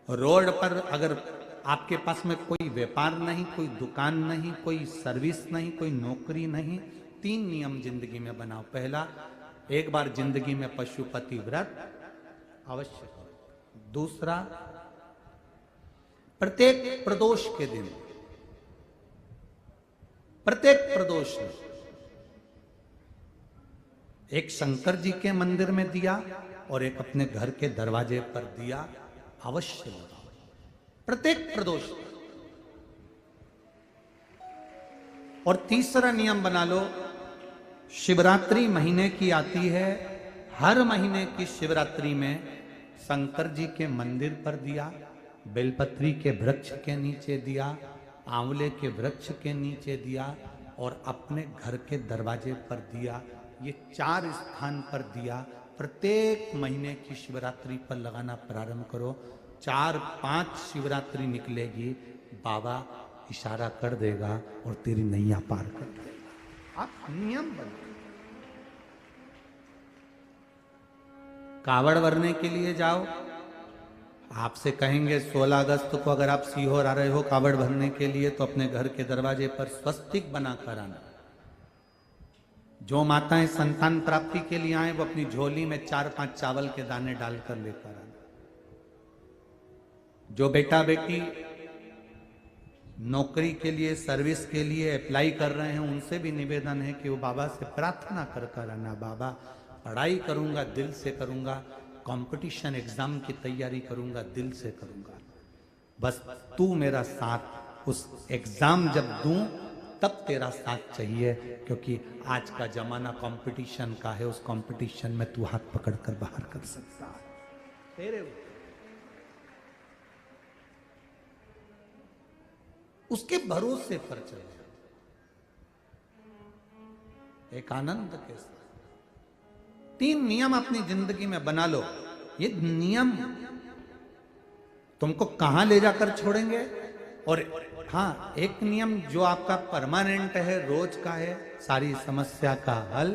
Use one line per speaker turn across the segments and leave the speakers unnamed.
Road पर अगर आपके पास में कोई व्यापार नहीं, कोई दुकान नहीं, कोई सर्विस नहीं, कोई नौकरी नहीं, 3 नियम जिंदगी में बनाओ। पहला, एक बार जिंदगी में पशुपति व्रत अवश्य करो। दूसरा, प्रत्येक प्रदोष के दिन, प्रत्येक प्रदोष में एक शंकर जी के मंदिर में दिया और एक अपने घर के दरवाजे पर दिया अवश्य लगाओ, प्रत्येक प्रदोष। और तीसरा नियम बना लो, शिवरात्रि महीने की आती है, हर महीने की शिवरात्रि में शंकर जी के मंदिर पर दिया, बेलपत्री के वृक्ष के नीचे दिया, आंवले के वृक्ष के नीचे दिया और अपने घर के दरवाजे पर दिया। ये 4 स्थान पर दिया प्रत्येक महीने की शिवरात्रि पर लगाना प्रारंभ करो। 4-5 शिवरात्रि निकलेगी, बाबा इशारा कर देगा और तेरी नैया पार कर देगा। आप नियम बना। कावड़ भरने के लिए जाओ, आपसे कहेंगे 16 अगस्त को अगर आप सीहोर आ रहे हो कावड़ भरने के लिए तो अपने घर के दरवाजे पर स्वस्तिक बना कर आना। जो माताएं संतान प्राप्ति के लिए आए वो अपनी झोली में 4-5 चावल के दाने डालकर लेकर आना। जो बेटा बेटी नौकरी के लिए, सर्विस के लिए अप्लाई कर रहे हैं, उनसे भी निवेदन है कि वो बाबा से प्रार्थना कर कर आना, बाबा पढ़ाई करूंगा, दिल से करूंगा, कंपटीशन एग्जाम की तैयारी करूंगा, दिल से करूंगा, बस तू मेरा साथ, उस एग्जाम जब दूं तब तेरा साथ चाहिए, क्योंकि आज का जमाना कंपटीशन का है, उस कंपटीशन में तू हाथ पकड़कर बाहर कर सकता है। तेरे उसके भरोसे पर चल, एक आनंद के साथ 3 नियम अपनी जिंदगी में बना लो। ये नियम तुमको कहां ले जाकर छोड़ेंगे। और हाँ, एक नियम जो आपका परमानेंट है, रोज का है, सारी समस्या का हल।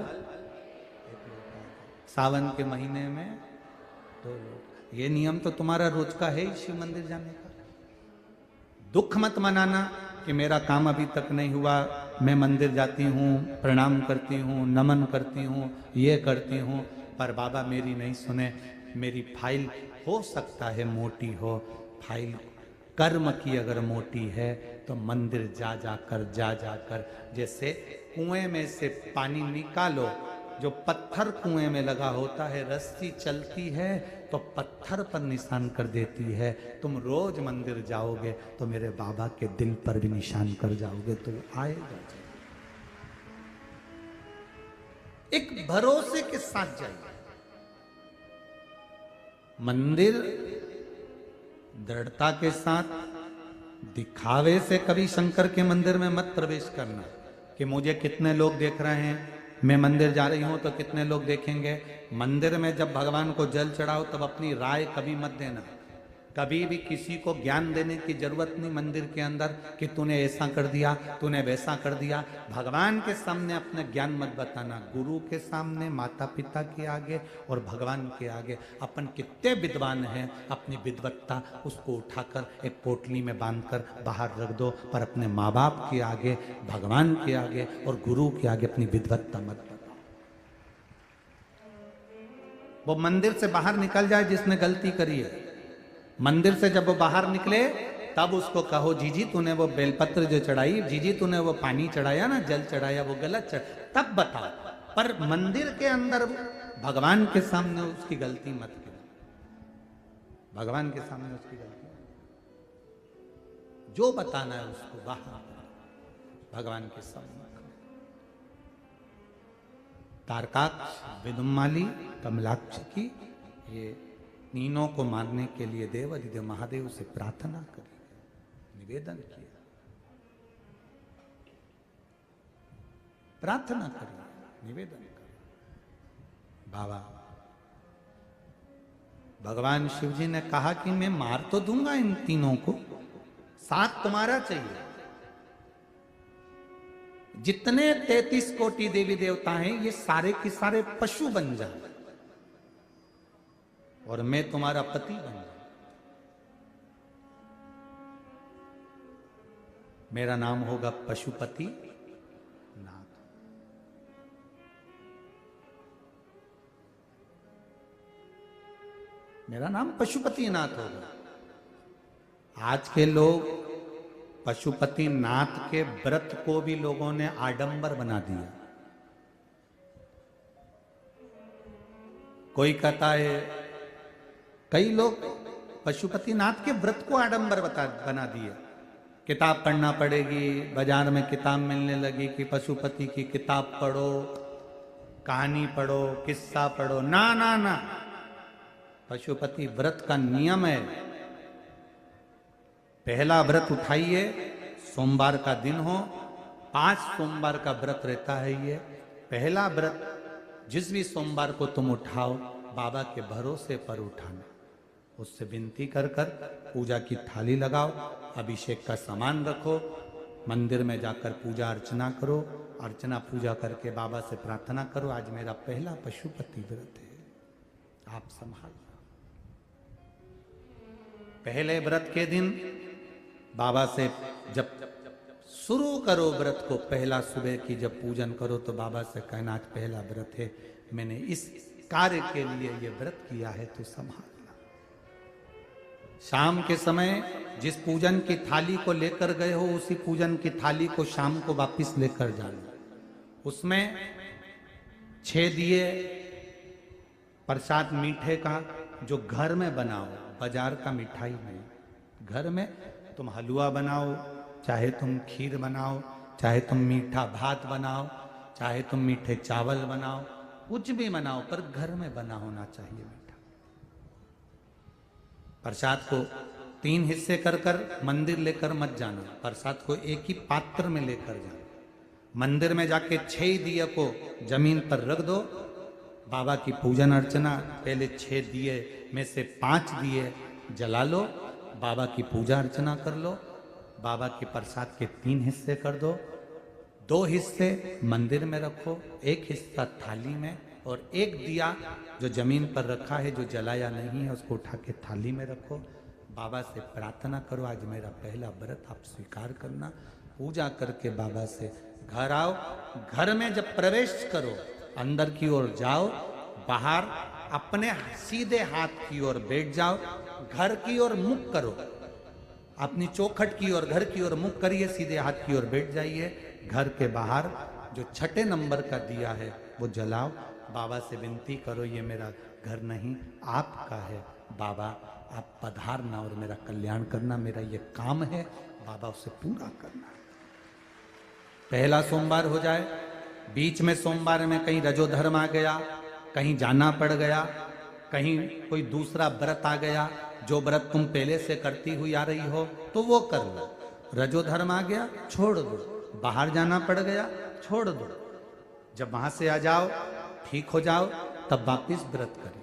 सावन के महीने में 2 लोग, ये नियम तो तुम्हारा रोज का है ही, शिव मंदिर जाने का। दुख मत मनाना कि मेरा काम अभी तक नहीं हुआ, मैं मंदिर जाती हूँ, प्रणाम करती हूँ, नमन करती हूँ, ये करती हूँ, पर बाबा मेरी नहीं सुने। मेरी फाइल हो सकता है मोटी हो, फाइल कर्म की अगर मोटी है तो मंदिर जा जाकर जैसे कुएं में से पानी निकालो, जो पत्थर कुएं में लगा होता है, रस्सी चलती है तो पत्थर पर निशान कर देती है। तुम रोज मंदिर जाओगे तो मेरे बाबा के दिल पर भी निशान कर जाओगे, तो आएगा। एक भरोसे के साथ जाइए मंदिर, दृढ़ता के साथ। दिखावे से कभी शंकर के मंदिर में मत प्रवेश करना कि मुझे कितने लोग देख रहे हैं, मैं मंदिर जा रही हूं तो कितने लोग देखेंगे। मंदिर में जब भगवान को जल चढ़ाओ तब अपनी राय कभी मत देना। कभी भी किसी को ज्ञान देने की जरूरत नहीं मंदिर के अंदर कि तूने ऐसा कर दिया, तूने वैसा कर दिया। भगवान के सामने अपना ज्ञान मत बताना। गुरु के सामने, माता पिता के आगे और भगवान के आगे अपन कितने विद्वान हैं, अपनी विद्वत्ता उसको उठाकर एक पोटली में बांधकर बाहर रख दो, पर अपने माँ बाप के आगे, भगवान के आगे और गुरु के आगे अपनी विद्वत्ता मत बताओ। वो मंदिर से बाहर निकल जाए जिसने गलती करी है, मंदिर से जब वो बाहर निकले तब उसको कहो, जीजी तूने वो बेलपत्र जो चढ़ाई, जीजी तूने वो पानी चढ़ाया ना, जल चढ़ाया, वो गलत तब बताओ। पर मंदिर के अंदर भगवान के सामने उसकी गलती मत करो, भगवान के सामने उसकी गलती जो बताना है उसको बाहर भगवान के सामने। तारकाक्ष, विदुम्माली, कमलाक्ष की ये तीनों को मारने के लिए देवाधिदेव महादेव से प्रार्थना करी, निवेदन किया, प्रार्थना करी, निवेदन करी। बाबा भगवान शिव जी ने कहा कि मैं मार तो दूंगा इन तीनों को, साथ तुम्हारा चाहिए। जितने 33 कोटि देवी देवता हैं ये सारे के सारे पशु बन जाए और मैं तुम्हारा पति बन जाऊं। मेरा नाम होगा पशुपति नाथ। मेरा नाम पशुपति नाथ होगा। आज के लोग पशुपति नाथ के व्रत को भी लोगों ने आडंबर बना दिया। कोई कहता है, कई लोग पशुपति नाथ के व्रत को आडंबर बना दिए। किताब पढ़ना पड़ेगी, बाजार में किताब मिलने लगी कि पशुपति की किताब पढ़ो, कहानी पढ़ो, किस्सा पढ़ो। ना ना ना, पशुपति व्रत का नियम है, पहला व्रत उठाइए, सोमवार का दिन हो, 5 सोमवार का व्रत रहता है ये। पहला व्रत जिस भी सोमवार को तुम उठाओ, बाबा के भरोसे पर उठाना। उससे विनती कर कर पूजा की थाली लगाओ, अभिषेक का सामान रखो, मंदिर में जाकर पूजा अर्चना करो, अर्चना पूजा करके बाबा से प्रार्थना करो, आज मेरा पहला पशुपति व्रत है, आप संभालो। पहले व्रत के दिन बाबा से जब शुरू करो व्रत को, पहला सुबह की जब पूजन करो तो बाबा से कहना, आज पहला व्रत है, मैंने इस कार्य के लिए ये व्रत किया है, तो संभालना। शाम के समय जिस पूजन की थाली को लेकर गए हो, उसी पूजन की थाली को शाम को वापस लेकर जाना। उसमें 6 दिए प्रसाद मीठे का, जो घर में बनाओ, बाजार का मिठाई नहीं। घर में तुम हलवा बनाओ, चाहे तुम खीर बनाओ, चाहे तुम मीठा भात बनाओ, चाहे तुम मीठे चावल बनाओ, कुछ भी बनाओ, पर घर में बना होना चाहिए मीठा। प्रसाद को 3 हिस्से कर कर मंदिर लेकर मत जाना, प्रसाद को एक ही पात्र में लेकर जाना। मंदिर में जाके 6 दिए को जमीन पर रख दो, बाबा की पूजन अर्चना, पहले 6 दिए में से 5 दिए जला लो, बाबा की पूजा अर्चना कर लो, बाबा के प्रसाद के 3 हिस्से कर दो, 2 हिस्से मंदिर में रखो, 1 हिस्सा थाली में, और 1 दिया जो जमीन पर रखा है, जो जलाया नहीं है, उसको उठा के थाली में रखो। बाबा से प्रार्थना करो, आज मेरा पहला व्रत आप स्वीकार करना। पूजा करके बाबा से घर आओ। घर में जब प्रवेश करो, अंदर की ओर जाओ, बाहर अपने सीधे हाथ की ओर बैठ जाओ, घर की ओर मुख करो, अपनी चौखट की ओर, घर की ओर मुख करिए, सीधे हाथ की ओर बैठ जाइए। घर के बाहर जो 6 नंबर का दिया है वो जलाओ, बाबा से विनती करो, ये मेरा घर नहीं आपका है, बाबा आप पधारना और मेरा कल्याण करना, मेरा ये काम है, बाबा उसे पूरा करना। पहला सोमवार हो जाए, बीच में सोमवार में कहीं रजोधर्म आ गया, कहीं जाना पड़ गया, कहीं कोई दूसरा व्रत आ गया, जो व्रत तुम पहले से करती हुई आ रही हो तो वो कर लो। रजोधर्म आ गया, छोड़ दो, बाहर जाना पड़ गया, छोड़ दो। जब वहां से आ जाओ, ठीक हो जाओ, तब वापिस व्रत करिए।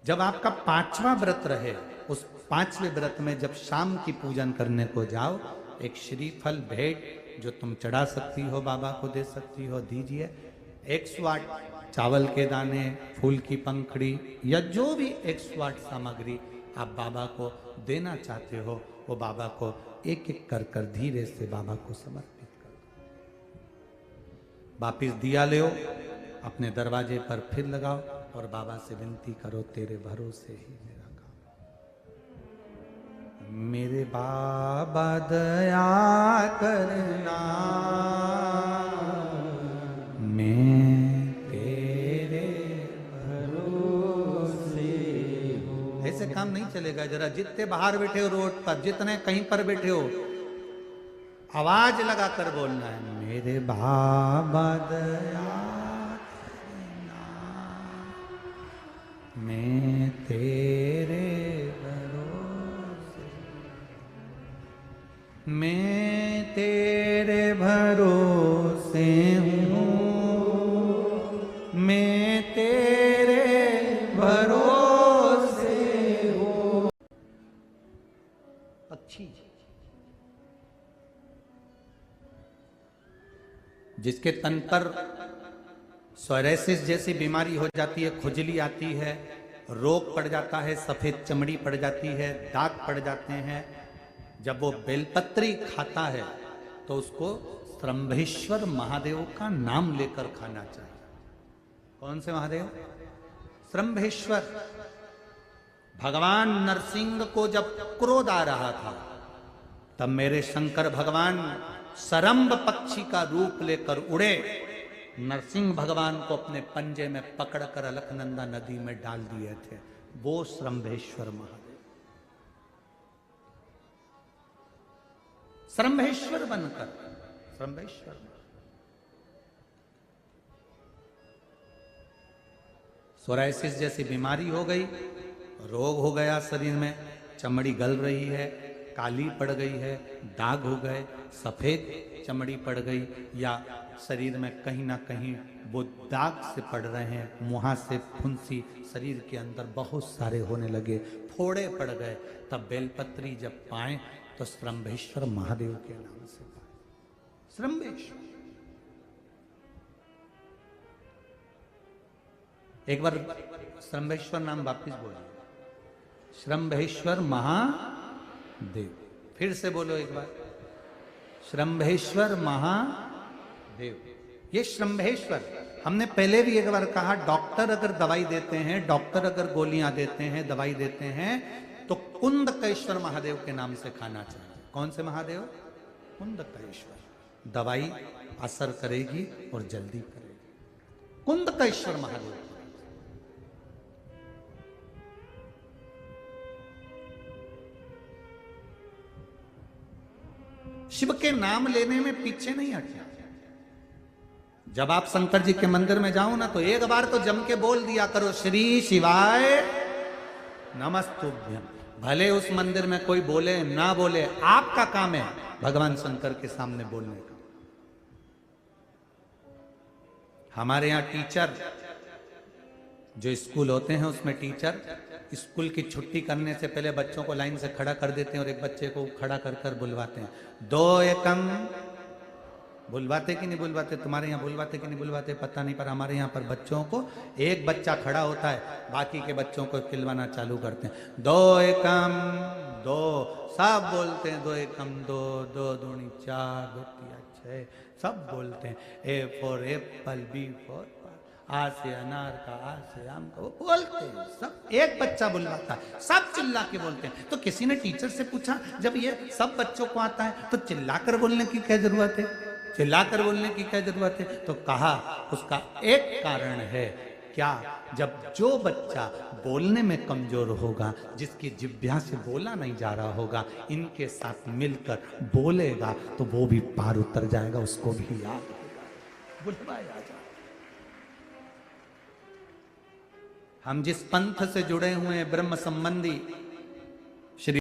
जब आपका 5वां व्रत रहे, उस 5वें व्रत में जब शाम की पूजन करने को जाओ, एक श्रीफल भेंट जो तुम चढ़ा सकती हो, बाबा को दे सकती हो, दीजिए। 108 चावल के दाने, फूल की पंखड़ी, या जो भी 108 सामग्री आप बाबा को देना चाहते हो, वो बाबा को एक एक कर कर धीरे से बाबा को समर्पित करो। वापिस दिया ले, अपने दरवाजे पर फिर लगाओ और बाबा से विनती करो, तेरे भरोसे ही मेरा काम। मेरे बाबा दया करना, मैं तेरे भरोसे हूँ। ऐसे काम नहीं चलेगा। जरा जितने बाहर बैठे हो रोड पर, जितने कहीं पर बैठे हो, आवाज लगाकर बोलना है, मेरे बाबा दया करना, मैं तेरे भरोसे, मैं तेरे भरोसे हूँ, मैं तेरे भरोसे हूँ। अच्छी जिसके तन पर सोरेसिस जैसी बीमारी हो जाती है, खुजली आती है, रोग पड़ जाता है, सफेद चमड़ी पड़ जाती है, दाग पड़ जाते हैं, जब वो बेलपत्री खाता है तो उसको स्त्रंभेश्वर महादेव का नाम लेकर खाना चाहिए। कौन से महादेव? स्त्रंभेश्वर। भगवान नरसिंह को जब क्रोध आ रहा था तब मेरे शंकर भगवान सरंभ पक्षी का रूप लेकर उड़े, नरसिंह भगवान को अपने पंजे में पकड़कर अलकनंदा नदी में डाल दिए थे। वो स्त्रंभेश्वर महादेव, स्त्रंभेश्वर बनकर, स्त्रंभेश्वर। सोराइसिस जैसी बीमारी हो गई, रोग हो गया शरीर में, चमड़ी गल रही है, काली पड़ गई है, दाग हो गए, सफेद चमड़ी पड़ गई, या शरीर में कहीं ना कहीं वो दाग से पड़ रहे हैं, मुहां से फुंसी शरीर के अंदर बहुत सारे होने लगे, फोड़े पड़ गए, तब बेलपत्री जब पाए तो स्त्रंभेश्वर महादेव के नाम से पाए। स्त्रंभेश्वर। एक बार स्त्रंभेश्वर नाम वापिस बोलिए, स्त्रंभेश्वर महादेव। फिर से बोलो एक बार, स्त्रंभेश्वर महादेव। ये स्त्रंभेश्वर, हमने पहले भी एक बार कहा, डॉक्टर अगर दवाई देते हैं, डॉक्टर अगर गोलियां देते हैं, दवाई देते हैं, तो कुंदकेश्वर महादेव के नाम से खाना चाहिए। कौन से महादेव? कुंदकेश्वर। दवाई असर करेगी और जल्दी करेगी। कुंदकेश्वर महादेव। शिव के नाम लेने में पीछे नहीं हटना। जब आप शंकर जी के मंदिर में जाओ ना, तो एक बार तो जम के बोल दिया करो, श्री शिवाय नमस्तुभ्यम। भले उस मंदिर में कोई बोले ना बोले, आपका काम है भगवान शंकर के सामने बोलने का। हमारे यहाँ टीचर, जो स्कूल होते हैं उसमें टीचर स्कूल की छुट्टी करने से पहले बच्चों को लाइन से खड़ा कर देते हैं और एक बच्चे को खड़ा कर कर बुलवाते हैं, 2 एकम। बुलवाते कि नहीं बुलवाते? तुम्हारे यहाँ बुलवाते कि नहीं बुलवाते पता नहीं, पर हमारे यहाँ पर बच्चों को एक बच्चा खड़ा होता है, बाकी के बच्चों को खिलवाना चालू करते हैं, 2 एकम 2। सब बोलते हैं 2 एकम 2, 2 दूनी 4, 2 तिया 6, सब बोलते हैं। A for Apple, B for आ से अनार का, आ से आम का, वो बोलते हैं सब। एक बच्चा बुलवाता है, सब चिल्ला के बोलते हैं। तो किसी ने टीचर से पूछा, जब ये सब बच्चों को आता है तो चिल्लाकर बोलने की क्या जरूरत है? चिल्लाकर बोलने की क्या जरूरत है? तो कहा उसका एक कारण है, क्या? जब जो बच्चा बोलने में कमजोर होगा, जिसकी जिह्वा से बोला नहीं जा रहा होगा, इनके साथ मिलकर बोलेगा तो वो भी पार उतर जाएगा, उसको भी याद बुलवाया जाए। हम जिस पंथ से जुड़े हुए हैं, ब्रह्म संबंधी,